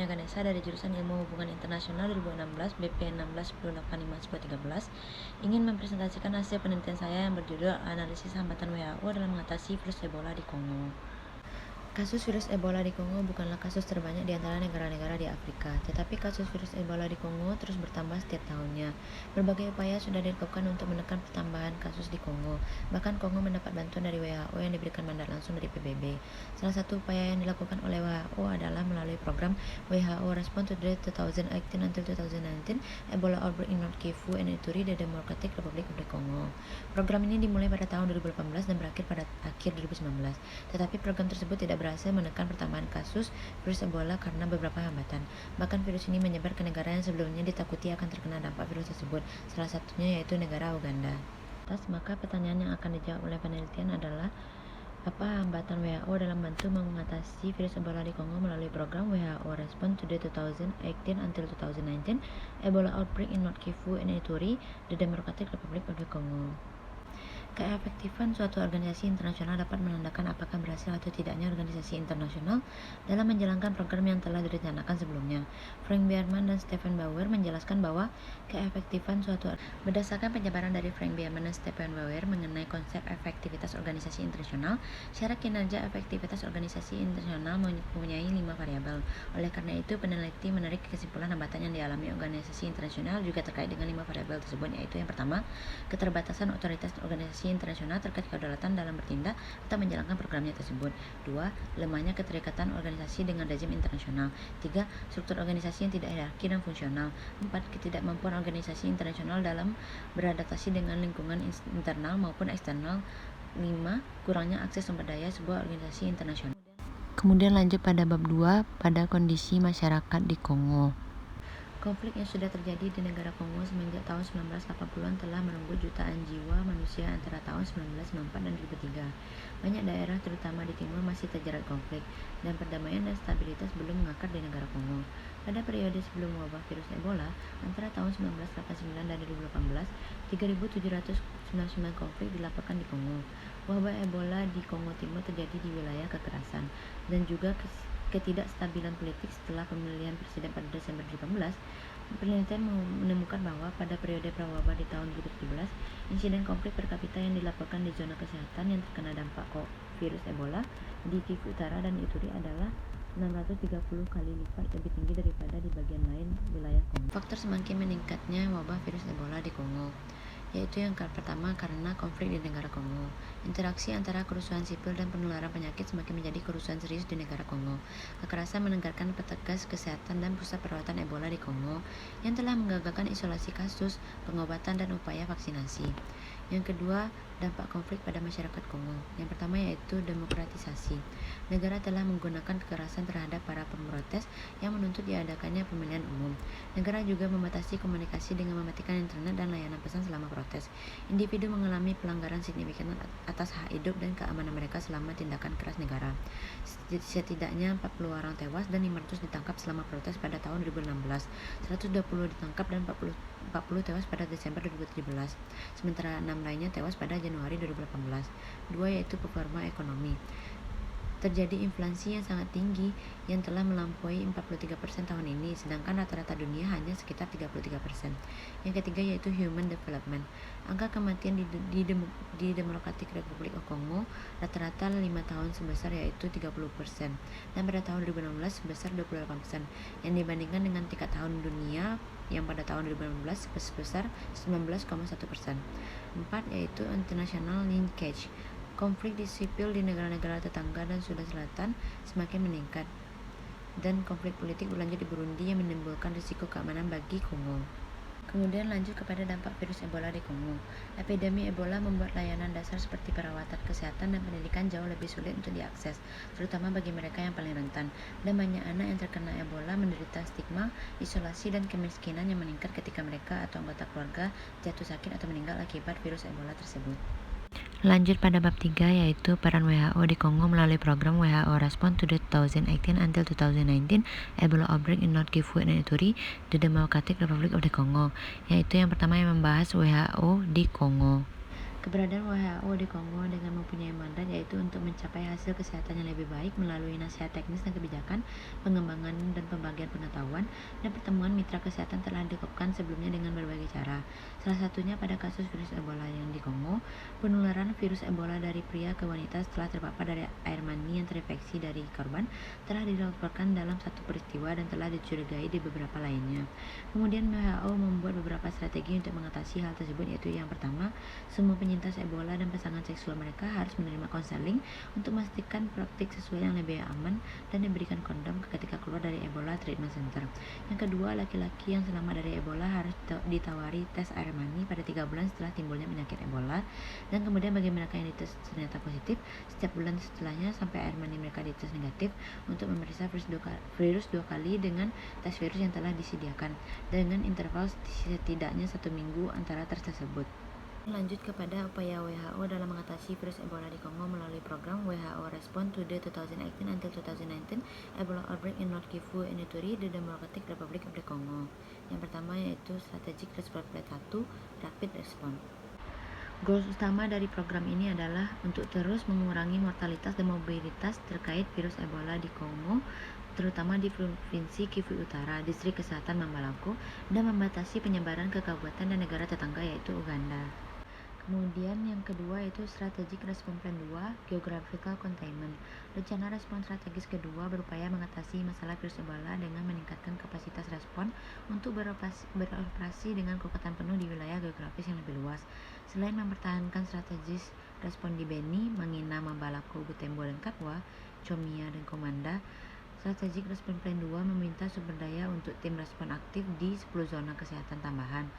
Ganesha dari jurusan Ilmu Hubungan Internasional 2016 BP 16108513 ingin mempresentasikan hasil penelitian saya yang berjudul Analisis Hambatan WHO dalam mengatasi virus Ebola di Kongo. Kasus virus Ebola di Kongo bukanlah kasus terbanyak di antara negara-negara di Afrika, tetapi kasus virus Ebola di Kongo terus bertambah setiap tahunnya. Berbagai upaya sudah dilakukan untuk menekan pertambahan kasus di Kongo. Bahkan Kongo mendapat bantuan dari WHO yang diberikan mandat langsung dari PBB. Salah satu upaya yang dilakukan oleh WHO adalah melalui program WHO Response to the 2018 until 2019 Ebola Outbreak in North Kivu and Ituri, the Democratic Republic of the Congo. Program ini dimulai pada tahun 2018 dan berakhir pada akhir 2019. Tetapi program tersebut tidak berhasil menekan pertambahan kasus virus Ebola karena beberapa hambatan. Bahkan virus ini menyebar ke negara yang sebelumnya ditakuti akan terkena dampak virus tersebut, salah satunya yaitu negara Uganda. Maka pertanyaan yang akan dijawab oleh penelitian adalah apa hambatan WHO dalam bantu mengatasi virus Ebola di Kongo melalui program WHO Response to the 2018 until 2019 Ebola Outbreak in North Kivu and Ituri, the Democratic Republic of the Congo. Keefektifan suatu organisasi internasional dapat menandakan apakah berhasil atau tidaknya organisasi internasional dalam menjalankan program yang telah direncanakan sebelumnya. Frank Bierman dan Stephen Bauer menjelaskan bahwa keefektifan suatu berdasarkan penjabaran dari Frank Bierman dan Stephen Bauer mengenai konsep efektivitas organisasi internasional, syarat kinerja efektivitas organisasi internasional mempunyai 5 variabel. Oleh karena itu, peneliti menarik kesimpulan hambatan yang dialami organisasi internasional juga terkait dengan 5 variabel tersebut, yaitu yang pertama, keterbatasan otoritas organisasi internasional terkait kedaulatan dalam bertindak atau menjalankan programnya tersebut. 2. Lemahnya keterikatan organisasi dengan rezim internasional. 3. Struktur organisasi yang tidak hierarki dan fungsional. 4. Ketidakmampuan organisasi internasional dalam beradaptasi dengan lingkungan internal maupun eksternal. 5. Kurangnya akses sumber daya sebuah organisasi internasional. Kemudian lanjut pada bab 2 pada kondisi masyarakat di Kongo. Konflik yang sudah terjadi di negara Kongo semenjak tahun 1980-an telah merenggut jutaan jiwa manusia antara tahun 1994 dan 2003. Banyak daerah terutama di timur masih terjerat konflik, dan perdamaian dan stabilitas belum mengakar di negara Kongo. Pada periode sebelum wabah virus Ebola, antara tahun 1989 dan 2018, 3.799 konflik dilaporkan di Kongo. Wabah Ebola di Kongo Timur terjadi di wilayah kekerasan dan juga ketidakstabilan politik setelah pemilihan presiden pada Desember 2018. Penelitian menemukan bahwa pada periode prawabah di tahun 2017, insiden konflik per kapita yang dilaporkan di zona kesehatan yang terkena dampak virus Ebola di Kivu Utara dan Ituri adalah 630 kali lipat lebih tinggi daripada di bagian lain wilayah Kongo. Faktor semakin meningkatnya wabah virus Ebola di Kongo, yaitu yang pertama karena konflik di negara Kongo. Interaksi antara kerusuhan sipil dan penularan penyakit semakin menjadi kerusuhan serius di negara Kongo. Kekerasan menegakkan petugas kesehatan dan pusat perawatan Ebola di Kongo yang telah menggagalkan isolasi kasus, pengobatan, dan upaya vaksinasi. Yang kedua, dampak konflik pada masyarakat Kongo. Yang pertama yaitu demokratisasi. Negara telah menggunakan kekerasan terhadap para pemrotes yang menuntut diadakannya pemilihan umum. Negara juga membatasi komunikasi dengan mematikan internet dan layanan pesan selama protes. Individu mengalami pelanggaran signifikan atas hak hidup dan keamanan mereka selama tindakan keras negara. Setidaknya 40 orang tewas dan 500 ditangkap selama protes pada tahun 2016. 120 ditangkap dan 40 tewas pada Desember 2017. Sementara 6 lainnya tewas pada Januari 2018. 2 yaitu performa ekonomi. Terjadi inflasi yang sangat tinggi yang telah melampaui 43% tahun ini, sedangkan rata-rata dunia hanya sekitar 33%. Yang ketiga yaitu human development. Angka kematian di Democratic Republic of Congo rata-rata 5 tahun sebesar yaitu 30%, dan pada tahun 2016 sebesar 28%, yang dibandingkan dengan tingkat tahun dunia yang pada tahun 2016 sebesar 19,1%. 4 yaitu international linkage. Konflik sipil di negara-negara tetangga dan Sudan Selatan semakin meningkat, dan konflik politik berlanjut di Burundi yang menimbulkan risiko keamanan bagi Kongo. Kemudian lanjut kepada dampak virus Ebola di Kongo. Epidemi Ebola membuat layanan dasar seperti perawatan kesehatan dan pendidikan jauh lebih sulit untuk diakses, terutama bagi mereka yang paling rentan. Dan banyak anak yang terkena Ebola menderita stigma, isolasi, dan kemiskinan yang meningkat ketika mereka atau anggota keluarga jatuh sakit atau meninggal akibat virus Ebola tersebut. Lanjut pada bab 3 yaitu peran WHO di Kongo melalui program WHO Response to the 2018 until 2019 Ebola Outbreak in North Kivu and Ituri, the Democratic Republic of the Congo, yaitu yang pertama yang membahas WHO di Kongo. Keberadaan WHO di Kongo dengan mempunyai mandat yaitu untuk mencapai hasil kesehatan yang lebih baik melalui nasihat teknis dan kebijakan, pengembangan dan pembagian pengetahuan, dan pertemuan mitra kesehatan telah dilakukan sebelumnya dengan berbagai cara. Salah satunya pada kasus virus Ebola yang di Kongo, penularan virus Ebola dari pria ke wanita setelah terpapar dari air mani yang terinfeksi dari korban telah dilaporkan dalam satu peristiwa dan telah dicurigai di beberapa lainnya. Kemudian WHO membuat beberapa strategi untuk mengatasi hal tersebut, yaitu yang pertama, semua penyintas Ebola dan pasangan seksual mereka harus menerima konseling untuk memastikan praktik sesuai yang lebih aman dan diberikan kondom ketika keluar dari Ebola Treatment Center. Yang kedua, laki-laki yang selamat dari Ebola harus ditawari tes air mani pada 3 bulan setelah timbulnya penyakit Ebola, dan kemudian bagi mereka yang dites ternyata positif, setiap bulan setelahnya sampai air mani mereka dites negatif untuk memeriksa virus dua kali dengan tes virus yang telah disediakan dengan interval setidaknya 1 minggu antara tes tersebut. Lanjut kepada upaya WHO dalam mengatasi virus Ebola di Kongo melalui program WHO Response to the 2018 until 2019 Ebola Outbreak in North Kivu and Ituri, the Democratic Republic of the Congo. Yang pertama yaitu Strategic Response Plan 1, Rapid Response. Goals utama dari program ini adalah untuk terus mengurangi mortalitas dan mobilitas terkait virus Ebola di Kongo, terutama di Provinsi Kivu Utara, Distrik Kesehatan Mambalako, dan membatasi penyebaran ke kabupaten dan negara tetangga yaitu Uganda. Kemudian yang kedua yaitu Strategic Response Plan 2, Geographical Containment. Rencana respons strategis kedua berupaya mengatasi masalah virus Ebola dengan meningkatkan kapasitas respon untuk beroperasi dengan kekuatan penuh di wilayah geografis yang lebih luas. Selain mempertahankan strategis respon di Beni, Mangina, Mambalako, Butembo, dan Katwa, Chomia, dan Komanda, Strategic Response Plan 2 meminta sumber daya untuk tim respon aktif di 10 zona kesehatan tambahan.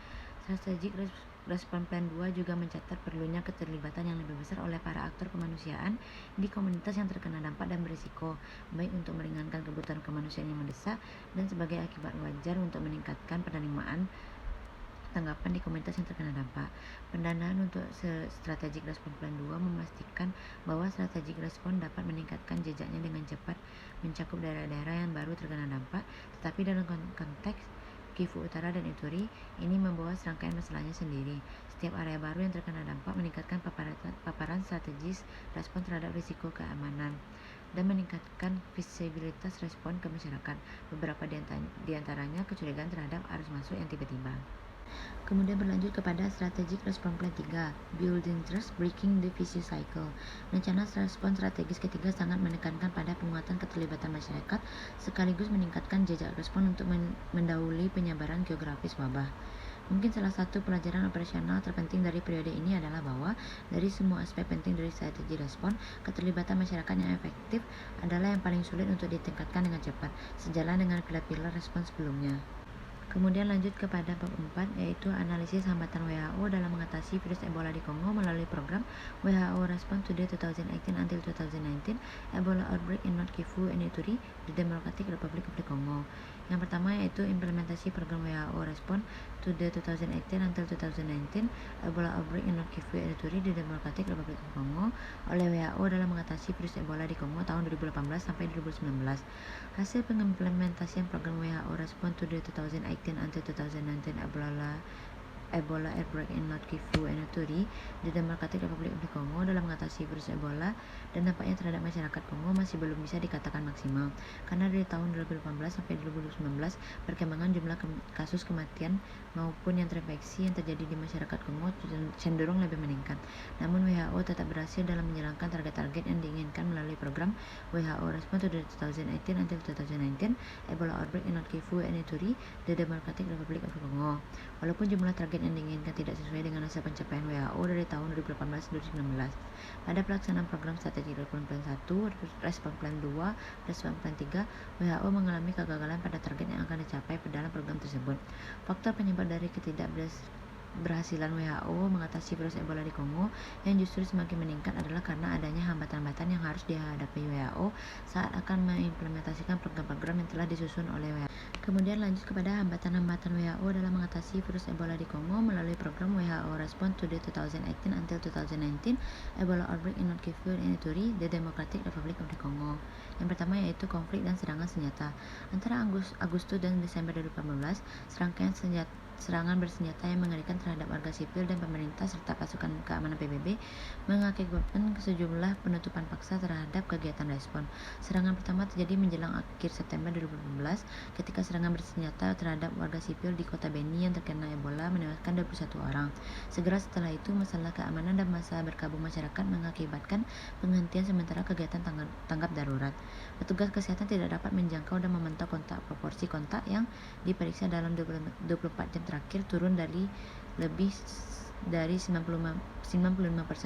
Strategic Response Plan 2 juga mencatat perlunya keterlibatan yang lebih besar oleh para aktor kemanusiaan di komunitas yang terkena dampak dan berisiko, baik untuk meringankan kebutuhan kemanusiaan yang mendesak dan sebagai akibat wajar untuk meningkatkan penerimaan tanggapan di komunitas yang terkena dampak. Pendanaan untuk Strategic Response Plan 2 memastikan bahwa Strategic Response dapat meningkatkan jejaknya dengan cepat mencakup daerah-daerah yang baru terkena dampak, tetapi dalam konteks Kivu Utara dan Ituri, ini membawa serangkaian masalahnya sendiri. Setiap area baru yang terkena dampak meningkatkan paparan strategis respon terhadap risiko keamanan dan meningkatkan visibilitas respon ke masyarakat. Beberapa di antaranya kecurigaan terhadap arus masuk yang tiba-tiba. Kemudian berlanjut kepada Strategic Response Plan 3, Building Trust, Breaking the Vicious Cycle. Rencana respon strategis ketiga sangat menekankan pada penguatan keterlibatan masyarakat sekaligus meningkatkan jejak respon untuk mendahului penyebaran geografis wabah. Mungkin salah satu pelajaran operasional terpenting dari periode ini adalah bahwa dari semua aspek penting dari strategi respon, keterlibatan masyarakat yang efektif adalah yang paling sulit untuk ditingkatkan dengan cepat, sejalan dengan pilar-pilar respon sebelumnya. Kemudian lanjut kepada bab 4 yaitu analisis hambatan WHO dalam mengatasi virus Ebola di Kongo melalui program WHO Response to the 2018 until 2019 Ebola Outbreak in North Kivu and Ituri, the Democratic Republic of the Congo. Yang pertama yaitu implementasi program WHO Response to the 2018 until 2019 Ebola Outbreak in North Kivu and Ituri, the Democratic Republic of the Congo oleh WHO dalam mengatasi virus Ebola di Kongo tahun 2018 sampai 2019. Hasil pengimplementasian program WHO Response to the 2018 until 2019 Ebola Outbreak in North Kivu and Ituri, the Democratic Republic of the Congo dalam mengatasi virus Ebola dan dampaknya terhadap masyarakat Kongo masih belum bisa dikatakan maksimal karena dari tahun 2018 sampai 2019 perkembangan jumlah kasus kematian maupun yang terinfeksi yang terjadi di masyarakat Kongo cenderung lebih meningkat. Namun WHO tetap berhasil dalam menjalankan target-target yang diinginkan melalui program WHO Response to the 2018 until 2019 Ebola Outbreak in North Kivu and Ituri, the Democratic Republic of the Congo. Walaupun jumlah target yang diinginkan tidak sesuai dengan hasil pencapaian WHO dari tahun 2018-2019. Pada pelaksanaan program strategi Respon Plan 1, Respon Plan 2, Respon Plan 3, WHO mengalami kegagalan pada target yang akan dicapai dalam program tersebut. Faktor penyebab dari ketidakberhasilan WHO mengatasi virus Ebola di Kongo yang justru semakin meningkat adalah karena adanya hambatan-hambatan yang harus dihadapi WHO saat akan mengimplementasikan program-program yang telah disusun oleh WHO. Kemudian lanjut kepada hambatan-hambatan WHO dalam mengatasi virus Ebola di Kongo melalui program WHO Response to the 2018 until 2019 Ebola Outbreak in North Kivu and Ituri, the Democratic Republic of the Congo. Yang pertama yaitu konflik dan serangan senjata. Antara Agustus dan Desember 2018, serangkaian serangan bersenjata yang mengerikan terhadap warga sipil dan pemerintah serta pasukan keamanan PBB mengakibatkan sejumlah penutupan paksa terhadap kegiatan respon. Serangan pertama terjadi menjelang akhir September 2018 ketika serangan bersenjata terhadap warga sipil di kota Beni yang terkena Ebola menewaskan 21 orang. Segera setelah itu, masalah keamanan dan masa berkabung masyarakat mengakibatkan penghentian sementara kegiatan tanggap darurat. Petugas kesehatan tidak dapat menjangkau dan memantau kontak. Proporsi kontak yang diperiksa dalam 24 jam terakhir turun dari lebih dari 95%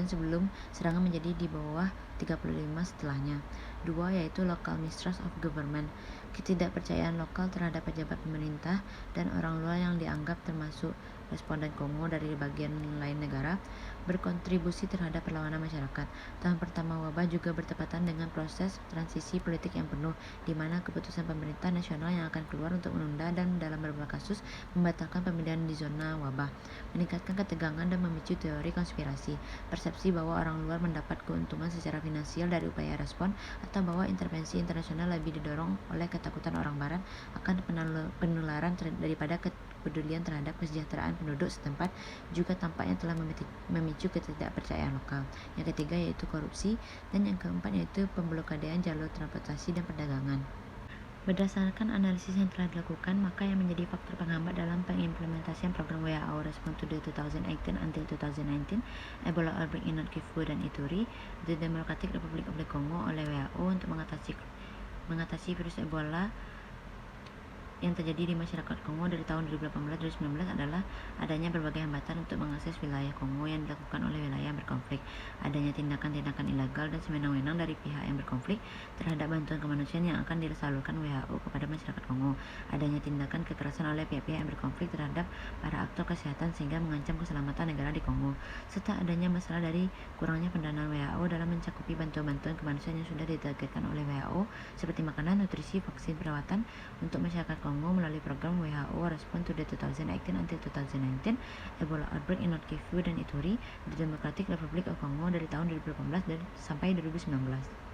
sebelum serangan menjadi di bawah 35 setelahnya. 2. Yaitu local mistrust of government, ketidakpercayaan lokal terhadap pejabat pemerintah dan orang luar yang dianggap termasuk responden Kongo dari bagian lain negara berkontribusi terhadap perlawanan masyarakat. Tahun pertama wabah juga bertepatan dengan proses transisi politik yang penuh, di mana keputusan pemerintah nasional yang akan keluar untuk menunda dan dalam beberapa kasus membatalkan pemindahan di zona wabah, meningkatkan ketegangan dan memicu teori konspirasi, persepsi bahwa orang luar mendapat keuntungan secara finansial dari upaya respon, atau bahwa intervensi internasional lebih didorong oleh ketakutan orang barat akan penularan daripada kepedulian terhadap kesejahteraan penduduk setempat, juga tampaknya telah memicu ketidakpercayaan lokal. Yang ketiga yaitu korupsi, dan yang keempat yaitu pemblokadean jalur transportasi dan perdagangan. Berdasarkan analisis yang telah dilakukan, maka yang menjadi faktor penghambat dalam pengimplementasian program WHO Response to the 2018 until 2019 Ebola Outbreak in North Kivu dan Ituri, the Democratic Republic of the Congo oleh WHO untuk mengatasi virus Ebola yang terjadi di masyarakat Kongo dari tahun 2018-2019 adalah adanya berbagai hambatan untuk mengakses wilayah Kongo yang dilakukan oleh wilayah yang berkonflik, adanya tindakan-tindakan ilegal dan sewenang-wenang dari pihak yang berkonflik terhadap bantuan kemanusiaan yang akan disalurkan WHO kepada masyarakat Kongo, adanya tindakan kekerasan oleh pihak-pihak yang berkonflik terhadap para aktor kesehatan sehingga mengancam keselamatan negara di Kongo, serta adanya masalah dari kurangnya pendanaan WHO dalam mencakupi bantuan-bantuan kemanusiaan yang sudah ditargetkan oleh WHO seperti makanan, nutrisi, vaksin, perawatan untuk masyarakat Kongo melalui program WHO Response to the 2018 until 2019 Ebola Outbreak in North Kivu dan Ituri, the Democratic Republic of Congo dari tahun 2018 sampai 2019.